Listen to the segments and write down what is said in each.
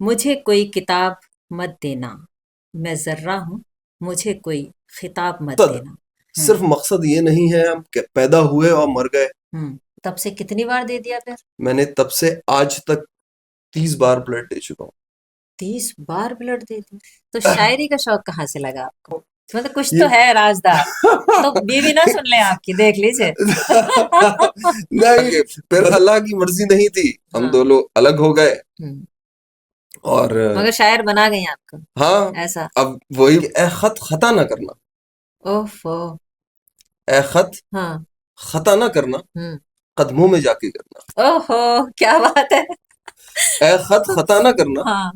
मुझे कोई किताब मत देना, मैं जर्रा हूँ, मुझे कोई खिताब मत मकसद देना। सिर्फ हम्म। मकसद ये नहीं है हम पैदा हुए और मर गए। तब से कितनी बार दे दिया फिर? मैंने तब से आज तक 30 बार ब्लड दे चुका हूँ। 30 बार ब्लड दे दी? तो शायरी का शौक कहाँ से लगा आपको? मतलब कुछ तो ये है राजदार। तो बीवी ना सुन ले आपकी, देख लीजिए। नहीं, फिर अल्लाह की मर्जी नहीं थी, हम हाँ। दोनों अलग हो गए। हम्म। और मगर शायर बना गई आपको? हाँ, ऐसा? अब वही कि ए खत खता ना करना, ओफो। ए खत हाँ। खता ना करना, हम्म। कदमों में जाके करना। ओहो, क्या बात है। ए खत खता ना करना, हाँ।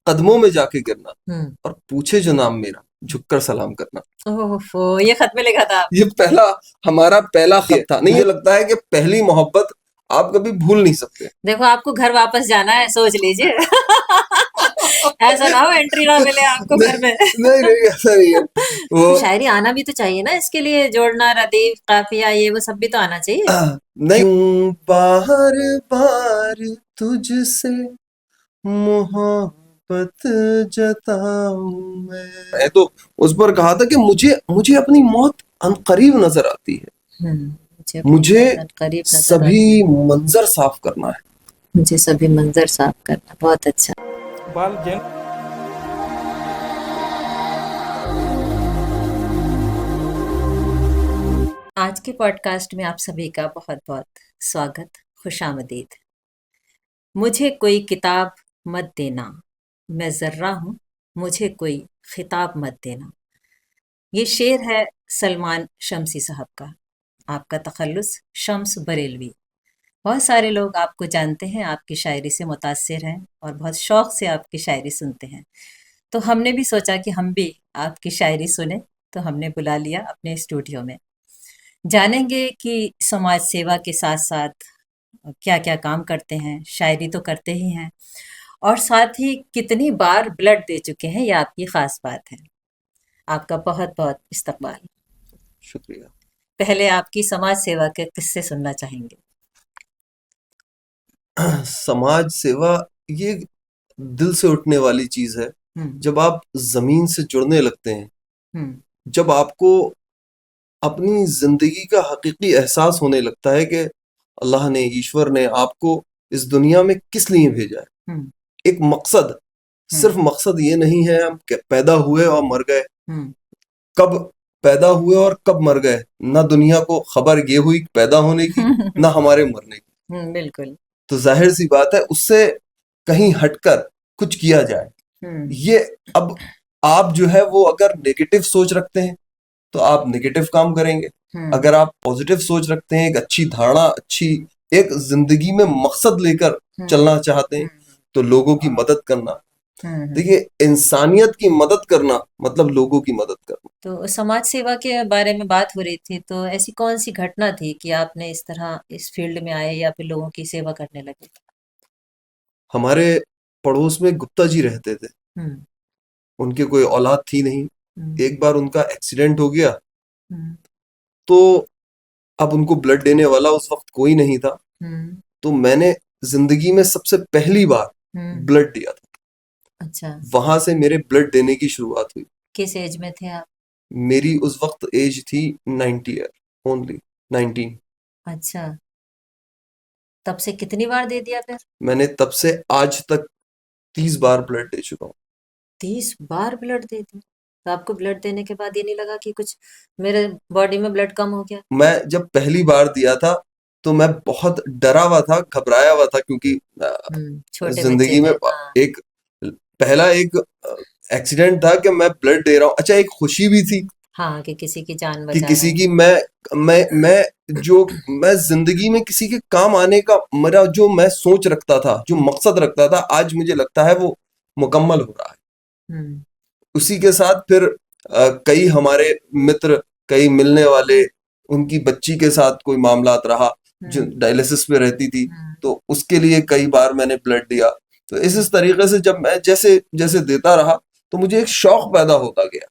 कदमों में जाके गिरना, हम्म। और पूछे जो नाम मेरा झुककर सलाम करना। ओहो, ये खत में लिखा था ये आपने? पहला, हमारा पहला खत था। नहीं, ये लगता है कि पहली मोहब्बत आप कभी भूल नहीं सकते। देखो, आपको घर वापस जाना है, सोच लीजिए। ऐसा ना हो एंट्री ना मिले आपको घर में। नहीं नहीं नहीं, ऐसा नहीं है वो। तो शायरी आना भी तो चाहिए ना, इसके लिए जोड़ना, रदीफ, काफिया, ये वो सब भी तो आना चाहिए। नहीं, क्यों बार बार तुझसे मोहब्बत जताऊं मैं तो उस पर कहा था कि मुझे मुझे अपनी मौत अनकरीब नजर आती है। मुझे अपनी मुझे मौत करीब नजर सभी आती है। मंजर साफ करना है। मुझे सभी मंजर साफ करना, बहुत अच्छा। बाल जैन। आज के पॉडकास्ट में आप सभी का बहुत बहुत स्वागत, खुशामदीद। मुझे कोई किताब मत देना, मैं जर्रा हूँ, मुझे कोई खिताब मत देना। ये शेर है सलमान शमसी साहब का। आपका तखल्लुस शम्स बरेलवी। बहुत सारे लोग आपको जानते हैं, आपकी शायरी से मुतासिर हैं और बहुत शौक से आपकी शायरी सुनते हैं। तो हमने भी सोचा कि हम भी आपकी शायरी सुने, तो हमने बुला लिया अपने स्टूडियो में। जानेंगे कि समाज सेवा के साथ साथ क्या क्या काम करते हैं। शायरी तो करते ही हैं, और साथ ही कितनी बार ब्लड दे चुके हैं, ये आपकी खास बात है। आपका बहुत बहुत इस्तकबाल। शुक्रिया। पहले आपकी समाज सेवा के किस्से सुनना चाहेंगे। समाज सेवा ये दिल से उठने वाली चीज है। हम्म। जब आप जमीन से जुड़ने लगते हैं, हम्म। जब आपको अपनी जिंदगी का हकीकी एहसास होने लगता है कि अल्लाह ने, ईश्वर ने आपको इस दुनिया में किस लिए भेजा है। हम्म। एक मकसद, हम्म। सिर्फ मकसद ये नहीं है हम पैदा हुए और मर गए। हम्म। कब पैदा हुए और कब मर गए, ना दुनिया को खबर ये हुई पैदा होने की, ना हमारे मरने की। बिल्कुल। तो जाहिर सी बात है उससे कहीं हटकर कुछ किया जाए। हम्म। ये अब आप जो है वो अगर नेगेटिव सोच रखते हैं तो आप नेगेटिव काम करेंगे। हम्म। अगर आप पॉजिटिव सोच रखते हैं, एक अच्छी धारणा, अच्छी एक जिंदगी में मकसद लेकर हम्म। चलना चाहते हैं, हम्म। तो लोगों की मदद करना। हम्म। देखिए, इंसानियत की मदद करना मतलब लोगों की मदद करना। तो समाज सेवा के बारे में बात हो रही थी, तो ऐसी कौन सी घटना थी कि आपने इस तरह इस फील्ड में आए या फिर लोगों की सेवा करने लगे? हमारे पड़ोस में गुप्ता जी रहते थे। हम्म। उनके कोई औलाद थी नहीं। हम्म। एक बार उनका एक्सीडेंट हो गया, हम्म। तो अब उनको ब्लड देने वाला उस वक्त कोई नहीं था। हम्म। तो मैंने जिंदगी में सबसे पहली बार हम्म। ब्लड दिया था। अच्छा। वहां से मेरे ब्लड देने की शुरुआत हुई। किस एज में थे आप? मेरी उस वक्त एज थी 90 ईयर, ओनली 19। अच्छा। तब से कितनी बार दे दिया फिर? मैंने तब से आज तक 30 बार ब्लड दे चुका हूँ। 30 बार ब्लड दे दिया? तो आपको ब्लड देने के बाद ये नहीं लगा कि कुछ मेरे बॉडी में ब्लड कम हो गया? मैं जब पहली बार दिया था तो मैं बहुत डरा हुआ था, घबराया हुआ था, क्योंकि छोटे बच्चे जिंदगी में थे, हाँ। एक पहला एक एक्सीडेंट था कि मैं ब्लड दे रहा हूँ। अच्छा, एक खुशी भी थी हाँ, कि किसी की जान कि बचा रहे किसी हैं। की मैं जो मैं जिंदगी में किसी के काम आने का मेरा जो मैं सोच रखता था, जो मकसद रखता था, आज मुझे लगता है वो मुकम्मल हो रहा है। हम्म। उसी के साथ फिर कई हमारे मित्र, कई मिलने वाले, उनकी बच्ची के साथ कोई मामलात रहा जो हम्म। डायलिसिस पे रहती थी, हम्म। तो उसके लिए कई बार मैंने ब्लड दिया। तो इस तरीके से जब मैं जैसे जैसे देता रहा, तो मुझे एक शौक पैदा होता गया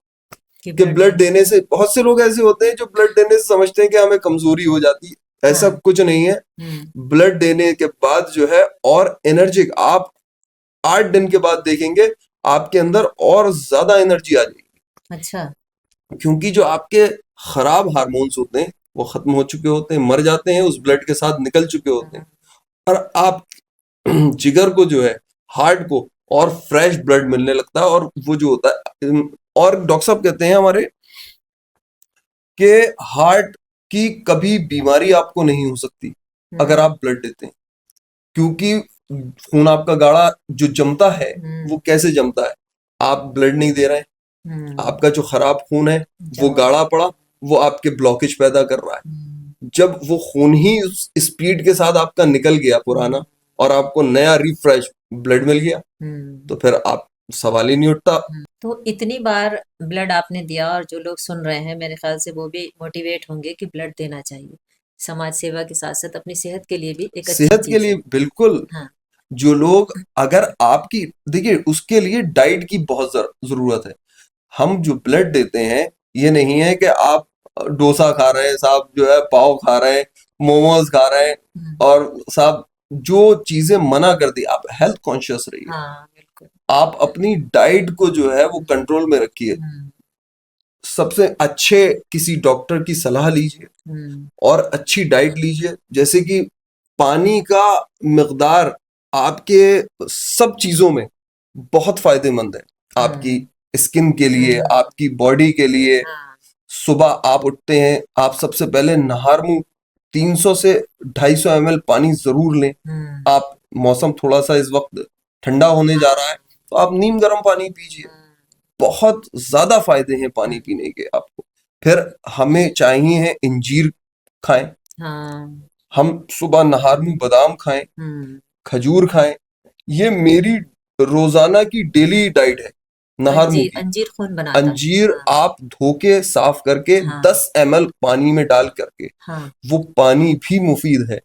कि कि ब्लड ब्लड देना देने है। से, बहुत से लोग ऐसे होते हैं जो ब्लड देने से समझते हैं कि हमें कमजोरी हो जाती है। ऐसा हाँ। कुछ नहीं है। हम्म। ब्लड देने के बाद जो है और एनर्जिक आप 8 दिन के बाद देखेंगे आपके अंदर और ज्यादा एनर्जी आ जाएगी, अच्छा। क्योंकि जो आपके खराब हार्मोन्स होते हैं वो खत्म हो चुके होते हैं, मर जाते हैं, उस ब्लड के साथ निकल चुके होते हैं, और आप जिगर को जो है, हार्ट को और फ्रेश ब्लड मिलने लगता है। और वो जो होता है, और डॉक्टर साहब कहते हैं हमारे कि हार्ट की कभी बीमारी आपको नहीं हो सकती अगर आप ब्लड देते हैं, क्योंकि खून आपका गाढ़ा जो जमता है वो कैसे जमता है, आप ब्लड नहीं दे रहे हैं, आपका जो खराब खून है वो गाढ़ा पड़ा, वो आपके ब्लॉकेज पैदा कर रहा है। जब वो खून ही उस स्पीड के साथ आपका निकल गया पुराना और आपको नया रिफ्रेश ब्लड मिल गया, तो फिर आप सवाल ही नहीं उठता। तो इतनी बार ब्लड आपने दिया और जो लोग सुन रहे हैं मेरे ख्याल से वो भी मोटिवेट होंगे कि ब्लड देना चाहिए। समाज सेवा के साथ साथ अपनी सेहत के लिए भी एक अच्छी सेहत के चीज लिए है। बिल्कुल। हाँ। जो लोग, अगर आपकी, देखिए उसके लिए डाइट की बहुत जरूरत है। हम जो ब्लड देते हैं, ये नहीं है कि आप डोसा खा रहे हैं साहब, जो है पाव खा रहे हैं, मोमोज खा रहे हैं, और साहब जो चीजें मना कर दी, आप हेल्थ कॉन्शियस रहिए, हाँ बिल्कुल। आप अपनी डाइट को जो है वो कंट्रोल में रखिए, सबसे अच्छे किसी डॉक्टर की सलाह लीजिए और अच्छी डाइट लीजिए। जैसे कि पानी का मिकदार आपके सब चीजों में बहुत फायदेमंद है, आपकी स्किन के लिए, आपकी बॉडी के लिए। सुबह आप उठते हैं, आप सबसे पहले नहार मुंह 300 से 250 ml पानी जरूर लें। आप, मौसम थोड़ा सा इस वक्त ठंडा होने जा रहा है, तो आप नीम गर्म पानी पीजिए, बहुत ज्यादा फायदे हैं पानी पीने के आपको। फिर हमें चाहिए है इंजीर खाएं, हाँ। हम सुबह नहार मुंह बादाम खाएं, खजूर खाएं। ये मेरी रोजाना की डेली डाइट है, नहार मुंह की। अंजीर खून बनाता है। अंजीर आप धो के साफ करके 10 ml पानी में डाल करके, वो पानी भी मुफीद है,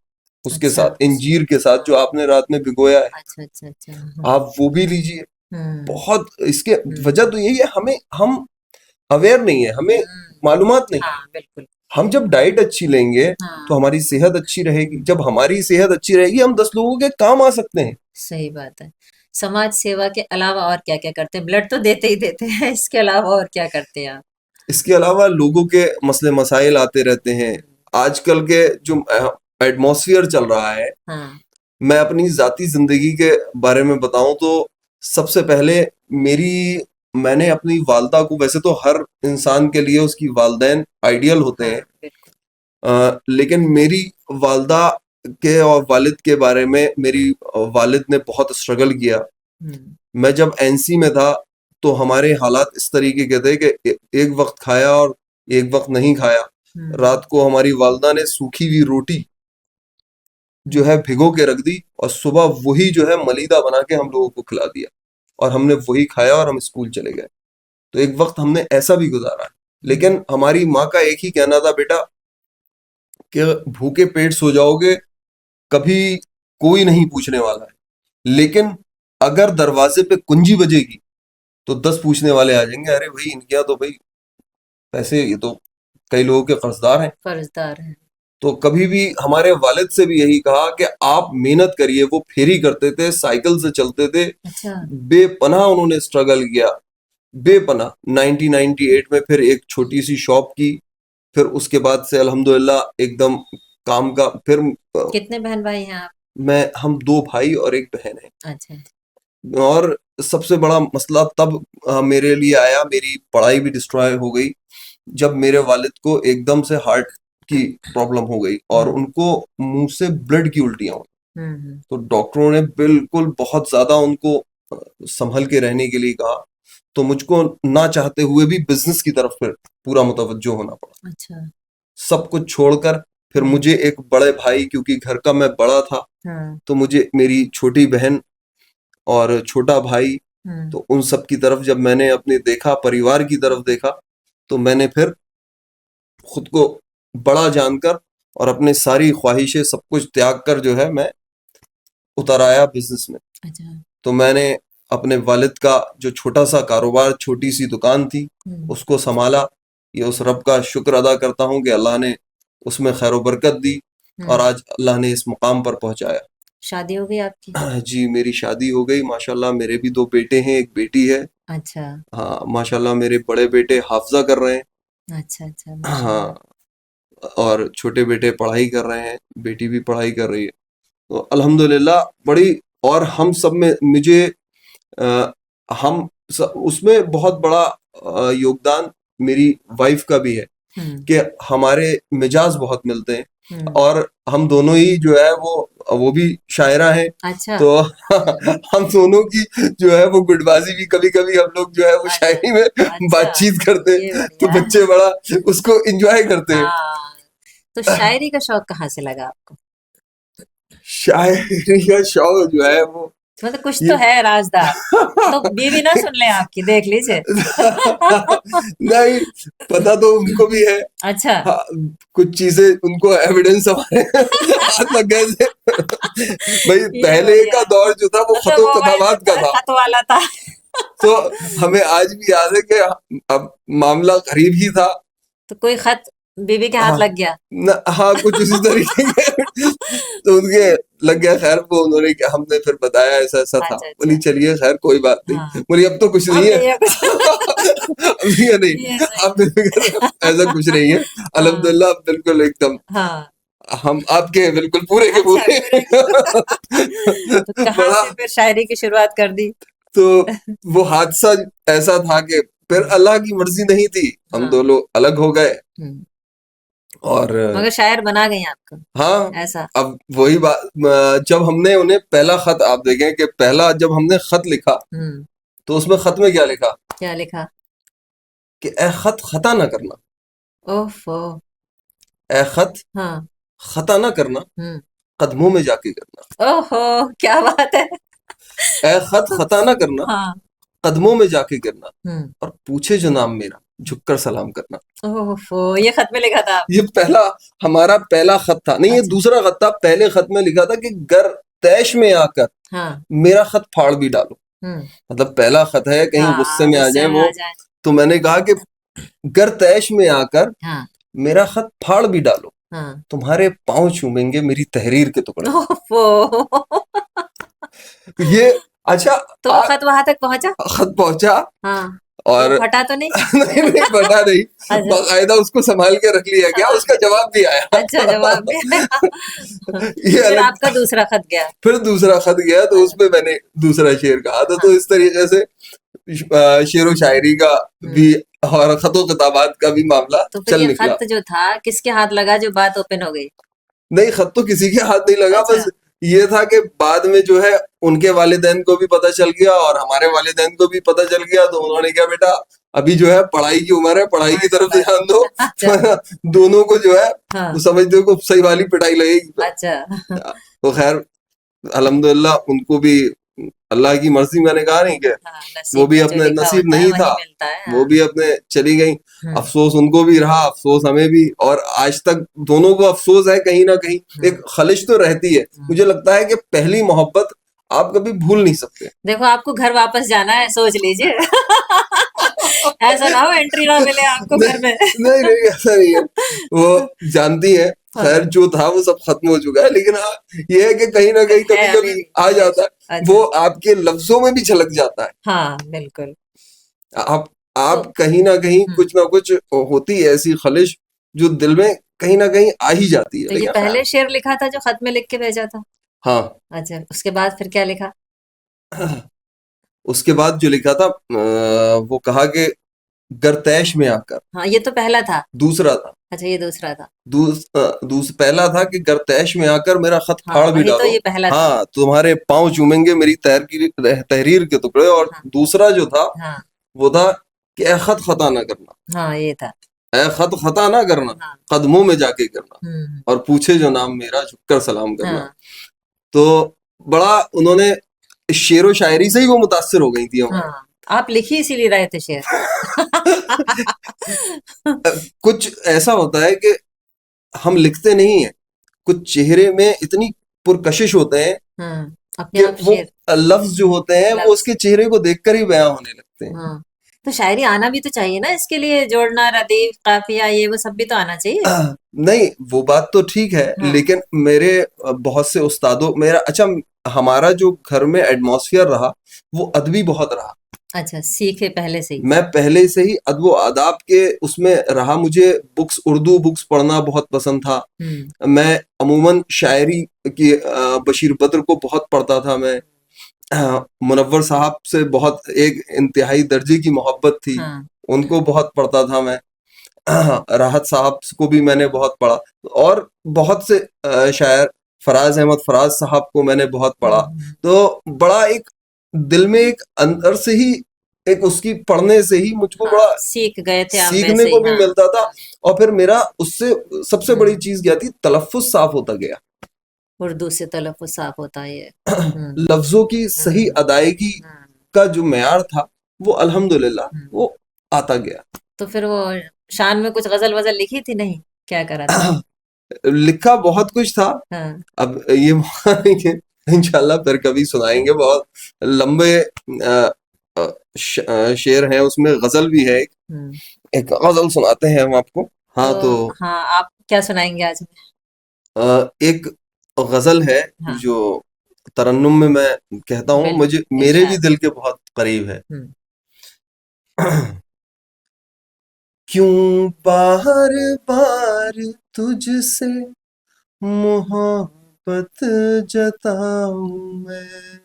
उसके साथ इंजीर के साथ जो आपने रात में भिगोया है, अच्छा अच्छा अच्छा। आप वो भी लीजिए। बहुत इसके वजह तो यही है, हम अवेयर नहीं है, हमें मालूमात नहीं है। हाँ बिल्कुल। हम जब डाइट अच्छी लेंगे तो हमारी सेहत अच्छी रहेगी, जब हमारी सेहत अच्छी रहेगी हम 10 लोगों के काम आ सकते हैं। सही बात है। समाज सेवा के अलावा और क्या क्या करते हैं? ब्लड तो देते ही देते हैं, इसके अलावा और क्या करते हैं आप? इसके अलावा लोगों के मसले मसाइल आते रहते हैं। आजकल के जो एटमॉस्फेयर चल रहा है, हाँ। मैं अपनी जाती जिंदगी के बारे में बताऊं तो सबसे पहले मेरी मैंने अपनी वालदा को, वैसे तो हर इंसान के लिए उसकी वालदैन आइडियल होते हैं, बिल्कुल। लेकिन मेरी वालदा के और वालिद के बारे में, मेरी वालिद ने बहुत स्ट्रगल किया। मैं जब एनसी में था तो हमारे हालात इस तरीके के थे कि एक वक्त खाया और एक वक्त नहीं खाया। रात को हमारी वालदा ने सूखी हुई रोटी जो है भिगो के रख दी और सुबह वही जो है मलीदा बना के हम लोगों को खिला दिया, और हमने वही खाया और हम स्कूल चले गए। तो एक वक्त हमने ऐसा भी गुजारा है। लेकिन हमारी माँ का एक ही कहना था, बेटा कि भूखे पेट सो जाओगे, कभी कोई नहीं पूछने वाला है, लेकिन अगर दरवाजे पे कुंजी बजेगी तो 10 पूछने वाले आ जाएंगे, अरे भाई इनके यहाँ तो भाई पैसे, ये तो कई लोगों के कर्जदार हैं। कर्जदार है। तो कभी भी हमारे वालिद से भी यही कहा कि आप मेहनत करिए। वो फेरी करते थे, साइकिल से चलते थे। अच्छा। बेपनाह उन्होंने स्ट्रगल किया, बेपनाह। 1998 में फिर एक छोटी सी शॉप की, फिर उसके बाद से अल्हम्दुलिल्लाह एकदम काम का। फिर कितने बहन भाई हैं आप? हम 2 भाई और एक बहन है। अच्छा। और सबसे बड़ा मसला तब मेरे लिए आया, मेरी पढ़ाई भी डिस्ट्रॉय हो गई जब मेरे वालिद को एकदम से हार्ट की प्रॉब्लम हो गई और उनको मुंह से ब्लड की उल्टियां हुई। तो डॉक्टरों ने बिल्कुल बहुत ज्यादा उनको संभल के रहने के लिए कहा। तो मुझको ना चाहते हुए भी बिजनेस की तरफ फिर पूरा मुतवज्जो होना पड़ा। अच्छा। सब कुछ छोड़कर फिर मुझे एक बड़े भाई, क्योंकि घर का मैं बड़ा था, तो मुझे मेरी छोटी बहन और छोटा भाई, तो उन सब की तरफ जब मैंने अपने देखा, परिवार की तरफ देखा, तो मैंने फिर खुद को बड़ा जानकर और अपने सारी ख्वाहिशें सब कुछ त्याग कर जो है मैं उतर आया बिजनेस में। अच्छा। तो मैंने अपने वालिद का जो छोटा सा कारोबार, छोटी सी दुकान थी, उसको संभाला। ये उस रब का शुक्र अदा करता हूँ कि अल्लाह ने उसमें खैर बरकत दी और आज अल्लाह ने इस मुकाम पर पहुंचाया। शादी हो गई आपकी? जी, मेरी शादी हो गई माशाल्लाह। मेरे भी 2 बेटे हैं, 1 बेटी है। अच्छा। हाँ, माशाल्लाह मेरे बड़े बेटे हाफ़िज़ा कर रहे हैं। अच्छा, अच्छा, माशाल्लाह। हाँ, और छोटे बेटे पढ़ाई कर रहे हैं, बेटी भी पढ़ाई कर रही है। तो अल्हम्दुलिल्लाह बड़ी, और हम सब में मुझे अ, हम उसमें बहुत बड़ा योगदान मेरी वाइफ का भी है हुँ, कि हमारे मिजाज बहुत मिलते हैं। हुँ। और हम दोनों ही जो है वो भी शायरा हैं। अच्छा, तो हम दोनों की जो है वो गुटबाजी भी कभी कभी हम लोग जो है वो अच्छा, शायरी में अच्छा, बातचीत करते ये हैं, तो बढ़िया है। बच्चे बड़ा उसको एंजॉय करते हैं। हाँ, तो शायरी का शौक कहाँ से लगा आपको? शायरी का शौक जो है वो मतलब कुछ ये तो है राज़दार, तो बीवी ना सुन ले आपकी, देख लीजिए। नहीं, पता तो उनको भी है। अच्छा। हाँ, कुछ चीजें उनको एविडेंस हमारे हाथ लग गए थे। भाई ये पहले बढ़िया का है। दौर जो था वो मतलब खतो मोबाइल में कथावात का था। खत वाला था। तो हमें आज भी याद है कि अब मामला करीब ही था। तो कोई खत बीवी के हाथ हाँ, लग गया। हाँ, कुछ उसी तरीके के तो उनके लग गया। खैर वो उन्होंने क्या, हमने फिर बताया ऐसा ऐसा था। अच्छा, बोली अच्छा। चलिए खैर कोई बात नहीं। हाँ, बोली अब तो कुछ अब नहीं है। नहीं है कुछ। अब नहीं है, नहीं। ये सही अब है। ऐसा कुछ नहीं है। हाँ, अल्हम्दुलिल्लाह बिल्कुल एकदम हाँ। हम आपके हैं, बिल्कुल पूरे के अच्छा, पूरे। पूरे तो कहाँ बड़ा, से फिर शायरी की शुरुआत कर दी? तो वो हादसा ऐसा था कि फिर हुँ, अल्लाह की मर्जी नहीं थी, हम हाँ, दोनों अलग हो गए। हुँ। और मगर शायर बना गई आपको, हाँ, ऐसा? अब वही बात, जब हमने उन्हें पहला खत, आप देखें कि पहला जब हमने खत लिखा हुँ, तो उसमें खत में क्या लिखा क्या लिखा? कि ए खत खता ना करना, ओफ़ो! ए खत हाँ, खता ना करना, हुँ। कदमों में जाके करना। ओहो! क्या बात है। ए खत खता ना करना, हाँ, कदमों में जाके करना, हुँ। और पूछे जो नाम मेरा, झुककर सलाम करना। ओफ़ो! ये खत में लिखा था ये आपने? पहला, हमारा पहला खत था। नहीं, ये अच्छा, दूसरा खत था। पहले खत में लिखा था कि गर तैश में आकर हाँ, मेरा खत फाड़ भी डालो। हुँ। मतलब पहला खत है, कहीं गुस्से हाँ, में आ गुस्से जाए में वो। आ जाए। तो मैंने कहा कि गर तैश में आकर हाँ, मेरा खत फाड़ भी डालो, हाँ। तुम्हारे पाँव चूमेंगे मेरी तहरीर के टुकड़े। ओफ़ो! तो ये, अच्छा, तो वो खत वहाँ तक पहुँचा? खत पहुंचा। हाँ, तो और वो फटा तो नहीं? नहीं, नहीं फटा नहीं। अच्छा, बाकायदा उसको संभाल के रख लिया गया, संभाल उसका के जवाब भी आया। अच्छा जवाब भी आया। ये फिर अलग। आपका दूसरा खत गया। फिर दूसरा खत गया तो हाँ, उसमें मैंने दूसरा शेर कहा था। तो हाँ, इस तरीके से शेर व शायरी का भी हुँ। और खतो किताबात का भी मामला तो फिर चल ये निकला। खत जो था किसके हाथ लगा जो बात ओपन हो गई? नहीं, खत तो किसी के हाथ नहीं लगा। अच्छा, बस ये था कि बाद में जो है उनके वालिदैन को भी पता चल गया और हमारे वालिदैन को भी पता चल गया। तो उन्होंने क्या, बेटा अभी जो है पढ़ाई की उम्र है, पढ़ाई की तरफ माशाल्लाह। ध्यान दो। अच्छा, दोनों को जो है वो हाँ, समझते हो को सही वाली पिटाई लगेगी। अच्छा। तो खैर अल्हम्दुलिल्लाह उनको भी अल्लाह की मर्जी, मैंने कहा नहीं कि हाँ, वो नसीब भी में जो अपने लिखा नसीब होता है नहीं था, वही मिलता है। वो हाँ, भी अपने चली गई। हुँ, अफसोस उनको भी रहा, अफसोस हमें भी, और आज तक दोनों को अफसोस है कहीं ना कहीं। हुँ, एक खलिश तो रहती है। हुँ। मुझे लगता है कि पहली मोहब्बत आप कभी भूल नहीं सकते। देखो आपको घर वापस जाना है, सोच लीजिए। ऐसा ना हो एंट्री ना मिले आपको घर नहीं, में। नहीं, नहीं, ऐसा नहीं है। वो जानती है। खैर हाँ, जो था वो सब खत्म हो चुका है, लेकिन हाँ, ये है कि कहीं ना कहीं है कभी अभी कभी भी आ खलिश। जाता है, वो अच्छा, आपके लफ्जों में भी झलक जाता है। हाँ, बिल्कुल। आप तो आप कहीं ना कहीं हुँ, कुछ ना कुछ होती है ऐसी खलिश जो दिल में कहीं ना कहीं आ ही जाती है, तो ये लेकिन खैर। पहले शेर लिखा था जो खत में लिख के भेजा था? हाँ। अच्छा, उसके बाद फिर क्या लिखा? उसके बाद जो लिखा था, वो कहा कि गर्तैश में आकर, हाँ, ये तो पहला था। दूसरा था। अच्छा, ये दूसरा था। पहला था कि गर्तैश में आकर मेरा खत हाँ, फाड़ भी वही तो डालो, ये पहला था। हाँ तुम्हारे पाँव चूमेंगे मेरी तहरीर के टुकड़े। और हाँ, दूसरा जो था हाँ, वो था कि ए खत खता ना करना, हाँ, ये था। ए खत खता ना करना, हाँ, कदमों में जाके करना, हुँ, और पूछे जो नाम मेरा झुककर सलाम करना। हाँ, तो बड़ा उन्होंने, शेरो शायरी से ही वो मुतासिर हो गई थी हमारे। हाँ। आप लिख ही इसीलिए रहे थे शेर। कुछ ऐसा होता है कि हम लिखते नहीं हैं, कुछ चेहरे में इतनी पुरकशिश होते हैं हाँ, अपने कि आप वो शेर लफ्ज जो होते हैं वो लफ्ज़ उसके चेहरे को देखकर ही बयां होने लगते हैं। हाँ, तो शायरी आना भी तो चाहिए ना, इसके लिए जोड़ना, रदीफ, काफिया, ये वो सब भी तो आना चाहिए। नहीं, वो बात तो ठीक है, हाँ। लेकिन मेरे बहुत से उस्तादों मेरा अच्छा, हमारा जो घर में एटमॉस्फेयर रहा वो अदबी बहुत रहा। अच्छा, सीखे पहले से ही। मैं पहले से ही अदब आदाब के उसमें रहा, मुझे बुक्स, उर्दू बुक्स पढ़ना बहुत पसंद था। मैं अमूमन शायरी की बशीर बद्र को बहुत पढ़ता था मैं। मुनव्वर साहब से बहुत एक इंतहाई दर्जे की मोहब्बत थी, हाँ। उनको बहुत पढ़ता था मैं। राहत साहब को भी मैंने बहुत पढ़ा, और बहुत से शायर, फराज अहमद फराज साहब को मैंने बहुत पढ़ा। तो बड़ा एक दिल में एक अंदर से ही एक उसकी पढ़ने से ही मुझको हाँ, बड़ा सीख गए थे आप सीखने वैसे को ही। भी हाँ। मिलता था। और फिर मेरा उससे सबसे बड़ी चीज क्या थी, तलफ्फुज साफ होता गया। उर्दू से तलफ़्फ़ुज़ साफ होता है ये। लफ्जों की सही अदायगी का जो मेयार था वो अल्हम्दुलिल्लाह वो आता गया। तो फिर वो शान में कुछ गजल वजल लिखी थी, नहीं क्या करा था? लिखा बहुत कुछ था। हाँ। अब ये मौका नहीं कि इंशाल्लाह फिर कभी सुनाएंगे, बहुत लंबे शेर हैं उसमें, गजल भी है एक। एक गजल सुनाते हैं हम आपको। हाँ तो हाँ, आप क्या सुनाएंगे आज? एक गजल है हाँ। जो तरन्नुम में मैं कहता हूँ, मुझे मेरे भी इरशाद। दिल के बहुत करीब है। क्यों बार बार तुझसे मोहब्बत जताऊं मैं,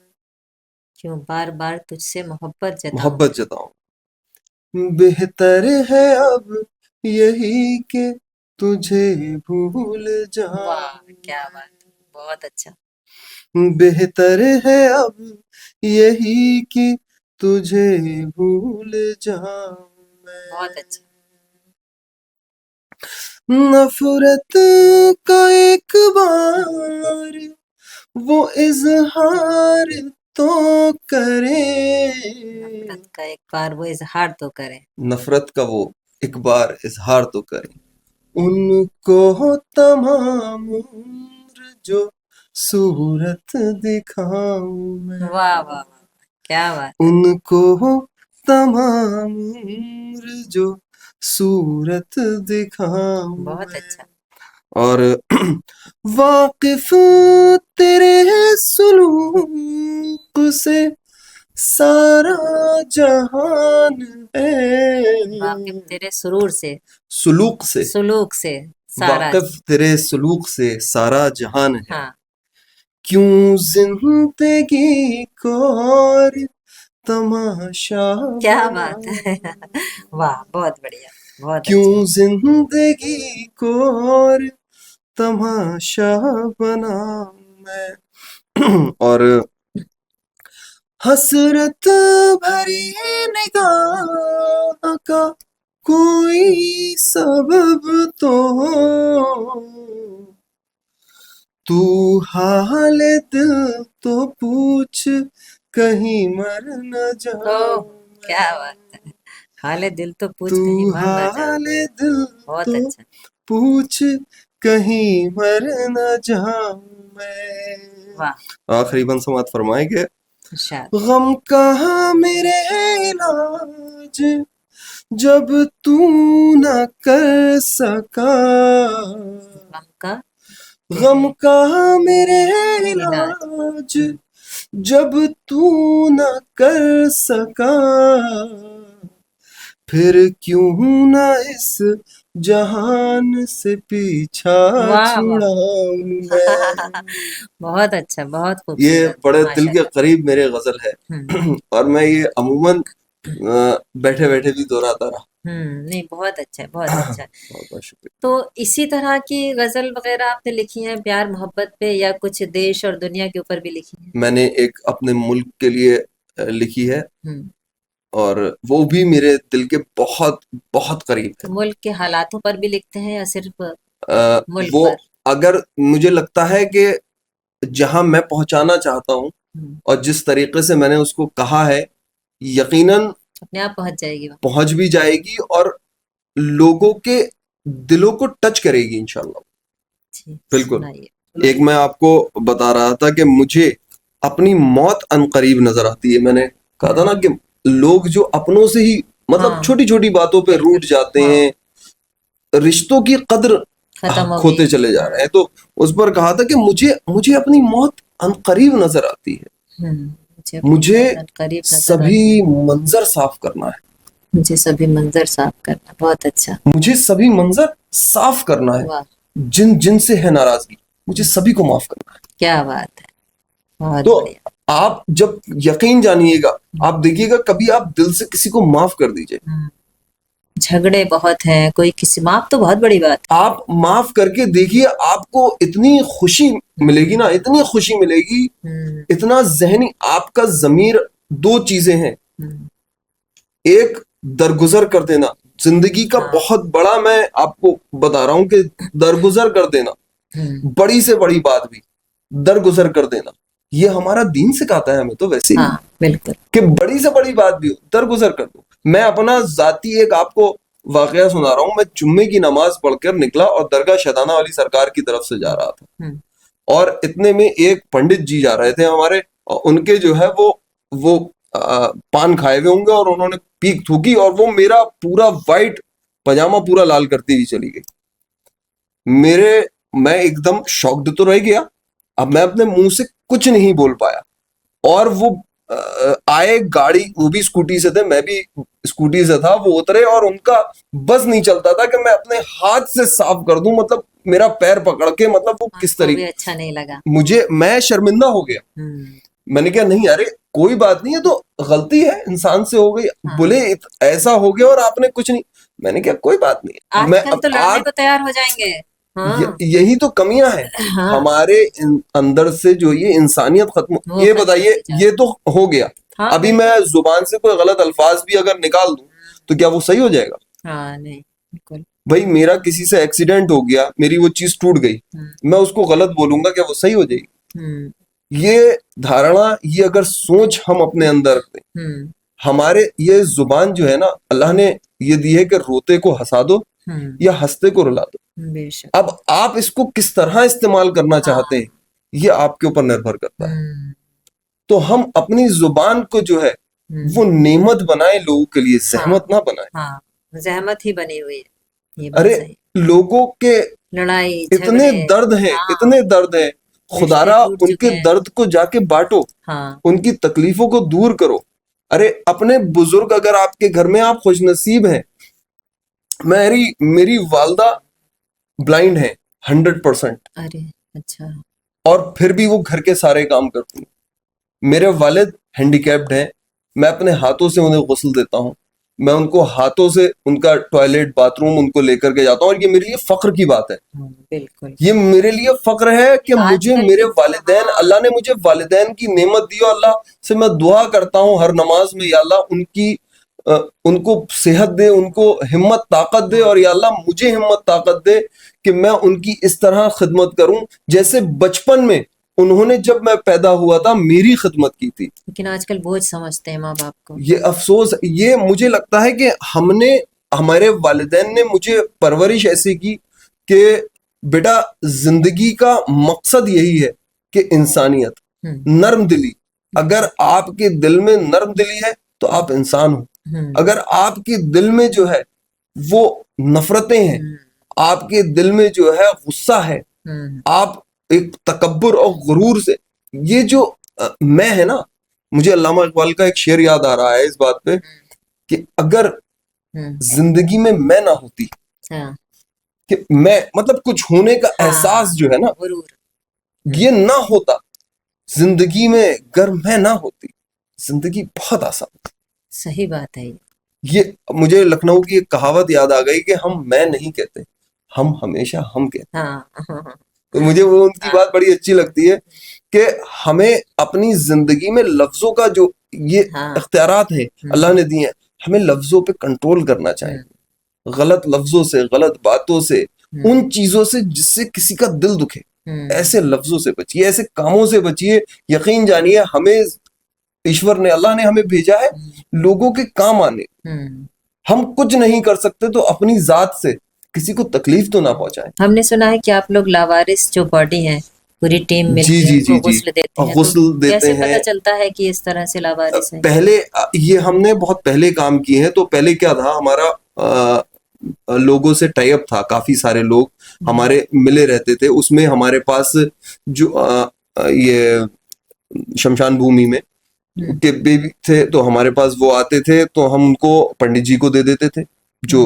क्यों बार बार तुझसे मोहब्बत जताऊं। मोहब्बत जताऊं। बेहतर है अब यही कि तुझे भूल वाह, जाऊं। क्या बात, बहुत अच्छा। बेहतर है अब यही कि तुझे भूल जाऊं बहुत मैं। अच्छा। नफरत का एक बार वो इजहार तो करे, नफरत का एक बार वो इजहार तो करे। नफरत का वो एक बार इजहार तो करे। उनको तमाम उम्र जो सूरत दिखाऊं वाह वाह मैं, वाह, क्या बात है। उनको तमाम उम्र जो सूरत दिखाऊं बहुत मैं। अच्छा। और वाकिफ तेरे सुलूक से सारा जहान वाकिफ है, तेरे सुरूर से, सुलूक से, सुलूक से सारा। वाकिफ तेरे सुलूक से सारा जहान है। हाँ। क्यों जिंदगी को और तमाशा क्या बात है। बनाऊं, वाह, बहुत बढ़िया, बहुत अच्छा। क्यों जिंदगी को और तमाशा बनाऊं मैं। और हसरत भरी निगाह का कोई सबब तो हो, तू हाल दिल तो पूछ कहीं मर न ओह, जाऊं क्या मैं, बात है। हाले दिल तो पूछ तू कहीं मर ना जाऊं। हाल दिल बहुत तो अच्छा। पूछ कहीं मर न जाऊं मैं। वाह। आखिरी बंद समात फरमाएंगे। इरशाद। गम कहाँ मेरे इलाज जब तू न कर सका, गम का गम कहाँ मेरे इलाज। इलाज जब तू न कर सका, फिर क्यों न इस जहान से पीछा वाह वाह। छुड़ाऊं मैं। बहुत अच्छा, बहुत ये खूबसूरत, बड़े दिल के माशाल्लाह। करीब मेरे गजल है। और मैं ये अमूमन बैठे बैठे भी दोहराता रहा। नहीं, बहुत अच्छा है, बहुत अच्छा है। बहुत बहुत शुक्रिया। तो इसी तरह की गजल वगैरह आपने लिखी है प्यार मोहब्बत पे, या कुछ देश और दुनिया के ऊपर भी लिखी है? मैंने एक अपने मुल्क के लिए लिखी है, हम्म। और वो भी मेरे दिल के बहुत बहुत करीब है। तो मुल्क के हालातों पर भी लिखते हैं या सिर्फ मुल्क वो पर? अगर मुझे लगता है कि जहां मैं पहुंचाना चाहता हूं हम्म, और जिस तरीके से मैंने उसको कहा है, यकीनन अपने आप पहुंच जाएगी वहाँ। पहुंच भी जाएगी और लोगों के दिलों को टच करेगी इंशाल्लाह। जी, बिल्कुल। सुनाइए। एक मैं आपको बता रहा था कि मुझे अपनी मौत अनकरीब नजर आती है। मैंने कहा था ना कि लोग जो अपनों से ही मतलब छोटी छोटी बातों पे रूठ जाते हैं, रिश्तों की कद्र खोते चले जा रहे हैं। तो उस पर कहा था कि मुझे मुझे अपनी मौत अनकरीब नजर आती है, मुझे सभी मंजर साफ करना है, मुझे सभी मंजर साफ करना। बहुत अच्छा। मुझे सभी मंजर साफ करना है, जिन जिन से है नाराजगी मुझे सभी को माफ करना है। क्या बात है, बहुत तो बढ़िया। आप जब यकीन जानिएगा, आप देखिएगा कभी आप दिल से किसी को माफ कर दीजिए। झगड़े बहुत हैं, कोई किसी माफ तो बहुत बड़ी बात है। आप माफ करके देखिए, आपको इतनी खुशी मिलेगी ना, इतनी खुशी मिलेगी, इतना जहनी आपका जमीर। दो चीजें हैं, एक दरगुजर कर देना, जिंदगी का बहुत बड़ा, मैं आपको बता रहा हूं कि दरगुजर कर देना, बड़ी से बड़ी बात भी दरगुजर कर देना, ये हमारा दीन सिखाता है हमें तो वैसे ही, बिल्कुल, कि बड़ी से बड़ी बात भी हो दरगुजर कर दो। मैं अपना जाती एक आपको वाकया सुना रहा हूँ। मैं जुम्मे की नमाज पढ़कर निकला और दरगाह शैताना वाली सरकार की तरफ से जा रहा था, और इतने में एक पंडित जी जा रहे थे हमारे, और उनके जो है वो पान खाए हुए होंगे, और उन्होंने पीक थूकी, और वो मेरा पूरा वाइट पजामा पूरा लाल करती हुई चली गई। मैं एकदम शॉक्ड तो रह गया। अब मैं अपने मुंह से कुछ नहीं बोल पाया, और वो आए गाड़ी, वो भी स्कूटी से थे, मैं भी स्कूटी से था, वो उतरे, और उनका बस नहीं चलता था कि मैं अपने हाथ से साफ कर दूं, मतलब मेरा पैर पकड़ के, मतलब वो किस तरीके, अच्छा नहीं लगा मुझे, मैं शर्मिंदा हो गया। मैंने कहा नहीं, अरे कोई बात नहीं है, तो गलती है इंसान से हो गई। बोले ऐसा हो गया और आपने कुछ नहीं। मैंने कहा कोई बात नहीं, आजकल तो लड़ने को तैयार हो जाएंगे। यही तो कमियां हैं हमारे अंदर से, जो ये इंसानियत खत्म। ये बताइए, ये तो हो गया, अभी मैं जुबान से कोई गलत अल्फाज भी अगर निकाल दूं तो क्या वो सही हो जाएगा? नहीं, बिल्कुल। भाई मेरा किसी से एक्सीडेंट हो गया, मेरी वो चीज टूट गई, मैं उसको गलत बोलूंगा, क्या वो सही हो जाएगी? ये धारणा, ये अगर सोच हम अपने अंदर रखते, हमारे ये जुबान जो है ना, अल्लाह ने ये दी है कि रोते को हंसा दो या हंसते को रुला दो। अब आप इसको किस तरह इस्तेमाल करना चाहते हैं, ये आपके ऊपर निर्भर करता है। तो हम अपनी जुबान को जो है वो नेमत बनाए, लोगों के लिए जहमत ना बनाए। जहमत ही बनी हुई है। अरे लोगों के लड़ाई इतने दर्द हैं, इतने दर्द हैं, खुदारा उनके दर्द को जाके बांटो, उनकी तकलीफों को दूर करो। अरे अपने बुजुर्ग, अगर आपके घर में, आप खुशनसीब हैं, मेरी वालदा ब्लाइंड है 100%। अरे अच्छा। और फिर भी वो घर के सारे काम करती हैं। मेरे वालिद हैंडीकैप्ड हैं, मैं अपने हाथों से उन्हें गुस्ल देता हूँ, मैं उनको हाथों से उनका टॉयलेट बाथरूम उनको लेकर के जाता हूँ, और ये मेरे लिए फख्र की बात है। बिल्कुल, ये मेरे लिए फख्र है कि मुझे मेरे वालिदैन, अल्लाह ने मुझे वालिदैन की नेमत दी, और अल्लाह से मैं दुआ करता हूँ हर नमाज में, या अल्लाह उनको सेहत दे, उनको हिम्मत ताकत दे, और या अल्लाह मुझे हिम्मत ताकत दे कि मैं उनकी इस तरह खिदमत करूं जैसे बचपन में उन्होंने, जब मैं पैदा हुआ था, मेरी खिदमत की थी। लेकिन आजकल बोझ समझते हैं माँ बाप को। ये अफसोस, ये मुझे लगता है कि हमारे वालिदैन ने मुझे परवरिश ऐसी की कि बेटा, जिंदगी का मकसद यही है कि इंसानियत, नर्म दिली। अगर आपके दिल में नर्म दिली है तो आप इंसान हो। अगर आपके दिल में जो है वो नफरतें हैं, आपके दिल में जो है गुस्सा है, आप एक तकब्बुर और गुरूर से, ये जो मैं है ना, मुझे अल्लामा इकबाल का एक शेर याद आ रहा है इस बात पे, कि अगर जिंदगी में मैं ना होती, कि मैं मतलब कुछ होने का एहसास जो है ना, ये ना होता जिंदगी में, अगर मैं ना होती, जिंदगी बहुत आसान। सही बात है। ये मुझे लखनऊ की एक कहावत याद आ गई कि हम मैं नहीं कहते, हम हमेशा हम कहते हैं। तो मुझे वो उनकी बात बड़ी अच्छी लगती है कि हमें अपनी जिंदगी में लफ्जों का जो ये इख्तियारात है अल्लाह ने दिए हैं, हमें लफ्जों पे कंट्रोल करना चाहिए। गलत लफ्जों से, गलत बातों से, उन चीजों से जिससे किसी का दिल दुखे, ऐसे लफ्जों से बचिए, ऐसे कामों से बचिए। यकीन जानिए, हमें ईश्वर ने, अल्लाह ने हमें भेजा है लोगों के काम आने। हम कुछ नहीं कर सकते तो अपनी जात से किसी को तकलीफ तो ना पहुंचाएं। हमने सुना है कि आप लोग लावारिस जो बॉडी है पूरी टीम जी मिलके जी उनको जी जी गुस्ल देते हैं, तो गुस्ल देते कैसे हैं। पता चलता है कि इस तरह से लावारिस है? पहले ये हमने बहुत पहले काम किए हैं। तो पहले क्या था, हमारा लोगों से टाई अप था, काफी सारे लोग हमारे मिले रहते थे। उसमें हमारे पास जो ये शमशान भूमि में के भी थे, तो हमारे पास वो आते थे, तो हम उनको पंडित जी को दे देते थे जो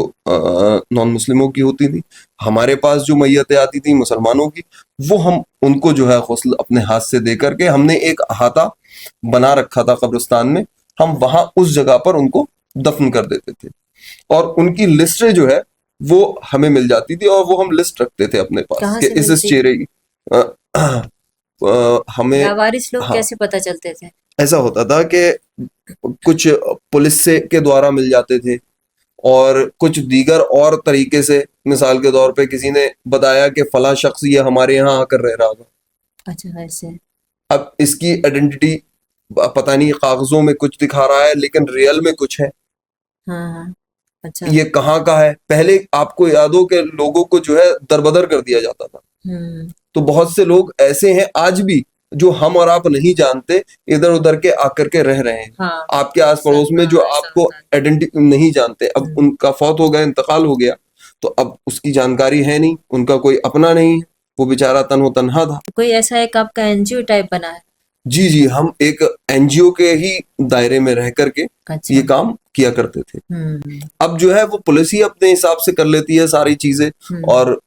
नॉन मुस्लिमों की होती थी। हमारे पास जो मैयतें आती थी मुसलमानों की, वो हम उनको जो है गुस्ल अपने हाथ से दे करके, हमने एक अहाता बना रखा था कब्रिस्तान में, हम वहां उस जगह पर उनको दफन कर देते थे। और उनकी लिस्टें जो है वो हमें मिल जाती थी, और वो हम लिस्ट रखते थे अपने पास कहाँ कि से इस मिलती थी? चेहरे की हमें। लावारिस लोग हाँ, कैसे पता चलते थे? ऐसा होता था कि कुछ पुलिस से के द्वारा मिल जाते थे, और कुछ दीगर और तरीके से, मिसाल के तौर पे किसी ने बताया कि फला शख्स ये हमारे यहाँ आकर रह रहा था। अच्छा, ऐसे। अब इसकी आइडेंटिटी पता नहीं, कागजों में कुछ दिखा रहा है लेकिन रियल में कुछ है। हाँ हाँ। अच्छा। ये कहाँ का है, पहले आपको याद हो कि लोगों को जो है दरबदर कर दिया जाता था। हम्म। तो बहुत से लोग ऐसे हैं आज भी जो हम और आप नहीं जानते, इधर उधर के आकर के रह रहे हैं हाँ, आपके आस ऐसा, पड़ोस में, जो हाँ, ऐसा आपको होता है। आइडेंटिटी नहीं जानते। अब हम्म। उनका फौत हो गया, इंतकाल हो गया, तो अब उसकी जानकारी है नहीं, उनका कोई अपना नहीं है, वो बेचारा तन्हो तन्हा था। तो कोई ऐसा एक आपका एनजीओ टाइप बना है? जी जी, हम एक एनजीओ के ही दायरे में रह करके अच्छा। ये काम किया करते थे। हम्म। अब जो है वो पुलिस ही अपने हिसाब से कर लेती है सारी चीजें, हम्म।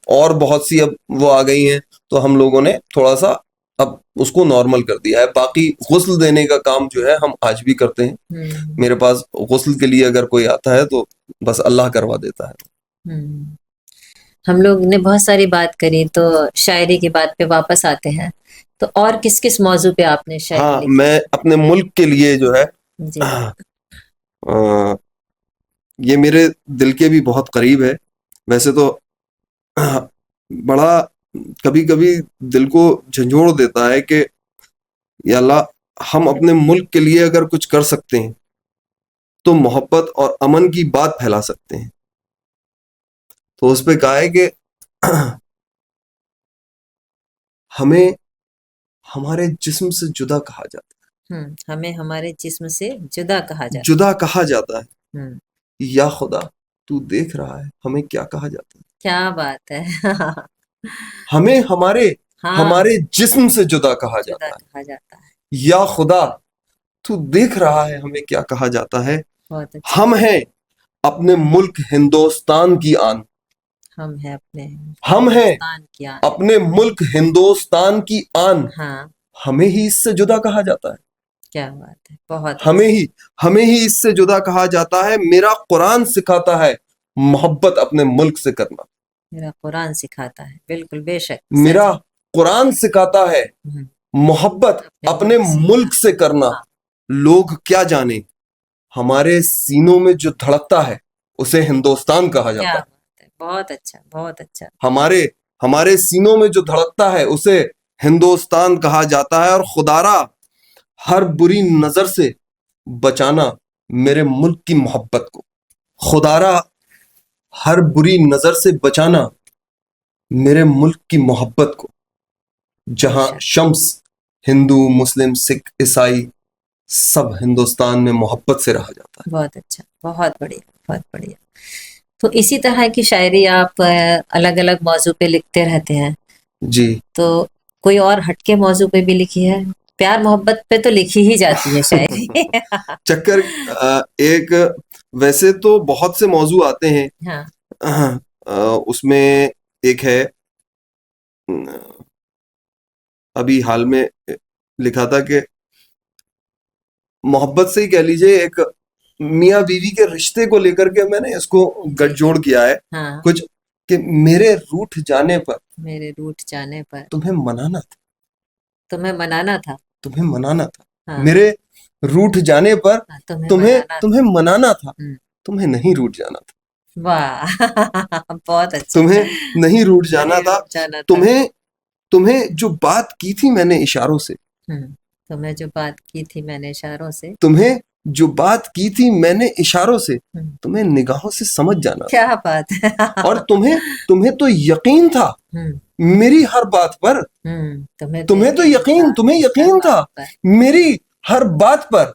और बहुत सी अब वो आ गई हैं, तो हम लोगों ने थोड़ा सा अब उसको नॉर्मल कर दिया है। बाकी गुस्ल देने का काम जो है हम आज भी करते हैं। हम्म। मेरे पास गुस्ल के लिए अगर कोई आता है तो बस अल्लाह करवा देता है। हम्म। हम लोग ने बहुत सारी बात करी, तो शायरी की बात पे वापस आते हैं। तो और किस किस मौजू पे आपने शायरी हाँ, लिखी? मैं अपने मुल्क के लिए जो है जी। अ, ये मेरे दिल के भी बहुत करीब है। वैसे तो बड़ा कभी कभी दिल को झंझोड़ देता है कि या अल्लाह, हम अपने मुल्क के लिए अगर कुछ कर सकते हैं तो मोहब्बत और अमन की बात फैला सकते हैं। तो उस पे कहा है कि हमें हमारे जिस्म से जुदा कहा जाता हमें हमारे जिस्म से जुदा कहा है, जाता जुदा कहा जाता है। है। हम्म। या खुदा, तू देख रहा है हमें क्या कहा जाता है। क्या बात है! हमें हमारे हाँ, हमारे जिस्म से जुदा कहा जुदा जाता है। कहा जाता है। या खुदा, तू देख रहा है हमें क्या कहा जाता है। बहुत अच्छा। हम हैं अपने मुल्क हिंदुस्तान की आन। हम है अपने हम हैं हिंदुस्तान की आन। अपने मुल्क हिंदुस्तान की आन। हाँ। हमें ही इससे जुदा कहा जाता है। क्या बात है! बहुत हमें अच्छा। ही हमें ही इससे जुदा कहा जाता है। मेरा कुरान सिखाता है मोहब्बत अपने मुल्क से करना। मेरा कुरान सिखाता है, बिल्कुल, बेशक, मेरा सच। कुरान सिखाता है हम्म, मोहब्बत अपने अपने मुल्क से। मुल्क से करना। हाँ। लोग क्या जाने, हमारे सीनों में जो धड़कता है उसे हिंदुस्तान कहा क्या जाता है। बात है! बहुत अच्छा, बहुत अच्छा। हमारे हमारे सीनों में जो धड़कता है उसे हिंदुस्तान कहा जाता है। और खुदारा, हर बुरी नजर से बचाना मेरे मुल्क की मोहब्बत को। खुदारा, हर बुरी नजर से बचाना मेरे मुल्क की मोहब्बत को। जहां बेशक। शम्स हिंदू मुस्लिम सिख ईसाई सब हिंदुस्तान में मोहब्बत से रहा जाता बहुत अच्छा, बहुत बढ़िया, बहुत बढ़िया। तो इसी तरह की शायरी आप अलग अलग मौजू पे लिखते रहते हैं? है। जी। तो कोई और हटके मौजू पे भी लिखी है? प्यार मोहब्बत पे तो लिखी ही जाती है शायरी। चक्कर एक, वैसे तो बहुत से मौजू आते हैं। हाँ। उसमें एक है, अभी हाल में लिखा था कि मोहब्बत से ही कह लीजिए, एक मियाँ बीवी के रिश्ते को लेकर के मैंने इसको जी। गठजोड़ किया है हाँ। कुछ, कि मेरे रूठ जाने पर मेरे रूठ जाने पर तुम्हें मनाना था। तुम्हें मनाना था। तुम्हें मनाना था। हाँ। मेरे रूठ जाने पर हाँ, तुम्हें तुम्हें मनाना था। तुम्हें मनाना था। हम्म। तुम्हें नहीं रूठ जाना था। वाह! बहुत अच्छा। तुम्हें नहीं रूठ जाना नहीं था। रुक जाना था। तुम्हें तुम्हें जो बात की थी मैंने इशारों से, तुम्हें जो बात की थी मैंने इशारों से, तुम्हें जो बात की थी मैंने इशारों से, तुम्हें निगाहों से समझ जाना। क्या बात है। और तुम्हें तुम्हें तो यकीन था मेरी हर बात पर। तुम्हें तो यकीन, तुम्हें यकीन था मेरी हर बात पर।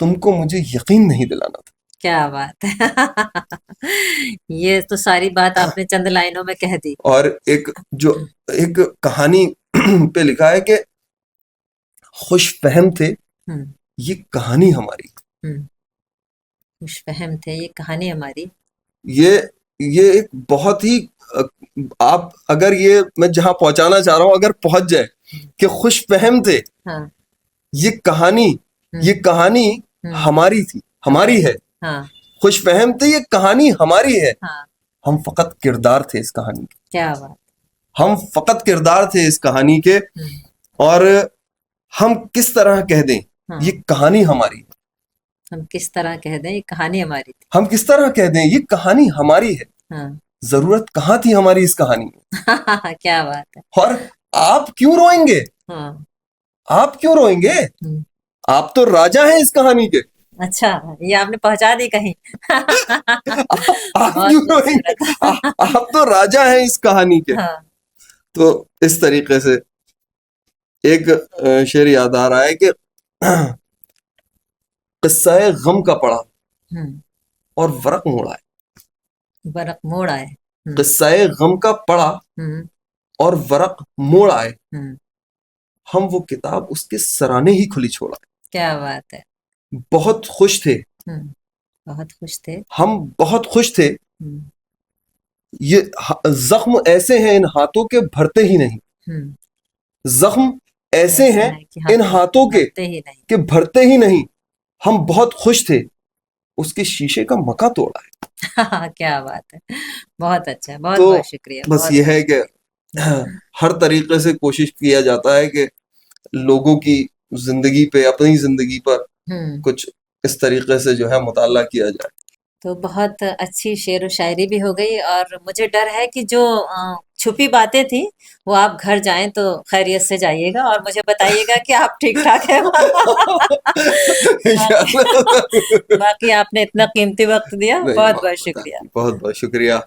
तुमको मुझे यकीन नहीं दिलाना था। क्या बात है। ये तो सारी बात आपने चंद लाइनों में कह दी। और एक कहानी पे लिखा है कि खुश फहम थे, ये कहानी हमारी। खुश फहम थे, ये कहानी हमारी। ये एक बहुत ही आप अगर ये मैं जहां पहुंचाना चाह रहा हूं अगर पहुंच जाए कि खुश फहम थे, हाँ। ये कहानी हमारी थी, हमारी है। हाँ। खुश फहम थे, ये कहानी हमारी है। हाँ। हम फकत किरदार थे इस कहानी के। क्या बात। हम फकत किरदार थे इस कहानी के। और हम किस तरह कह दें ये कहानी हमारी। हम किस तरह कह दें ये कहानी हमारी थी। हम किस तरह कह दें ये कहानी हमारी है। हाँ। जरूरत कहाँ थी हमारी इस कहानी में। क्या बात है। और आप क्यों रोएंगे। हाँ। आप क्यों रोएंगे। आप तो राजा हैं इस कहानी के। अच्छा, ये आपने पहुंचा दी कहीं। आप क्यों रोएंगे। आप तो राजा हैं इस कहानी के। हाँ। तो इस तरीके से एक शेर याद आ रहा है कि किस्सा गम का पढ़ा और वरक मोड़ आए। वरक मोड़ आए। किस्सा गम का पढ़ा और वरक मोड़ आए। हम वो किताब उसके सराने ही खुली छोड़ा। क्या बात है। बहुत खुश थे। बहुत खुश थे। हम बहुत खुश थे। ये जख्म ऐसे हैं इन हाथों के भरते ही नहीं। जख्म ऐसे हैं इन हाथों के भरते ही नहीं। हम बहुत खुश थे, उसके शीशे का मका तोड़ा है। क्या बात है। बहुत अच्छा, बहुत तो बहुत शुक्रिया। बस ये है कि हर तरीके से कोशिश किया जाता है कि लोगों की जिंदगी पे, अपनी जिंदगी पर कुछ इस तरीके से जो है मुताला किया जाए। तो बहुत अच्छी शेर व शायरी भी हो गई। और मुझे डर है कि जो छुपी बातें थी वो आप घर जाएं तो खैरियत से जाइएगा और मुझे बताइएगा कि आप ठीक ठाक है। बाकी आपने इतना कीमती वक्त दिया, बहुत बहुत शुक्रिया। बहुत बहुत शुक्रिया।